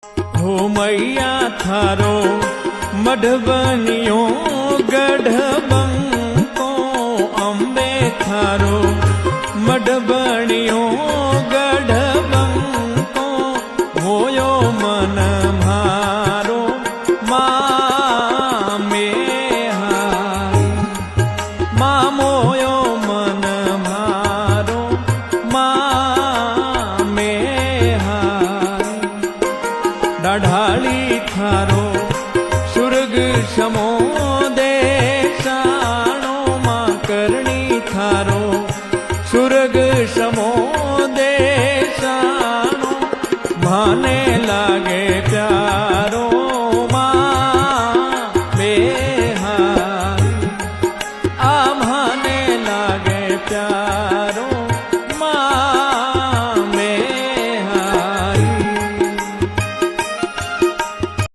हो मैया थारो मढ़बनियो गढ़बंको अम्बे थारो मढ़बनियो गढ़बंको होयो मन मारो माँ मेहारी माँ मोयो मन मारो माँ मेहारी ढाली थारो सुर्ग समो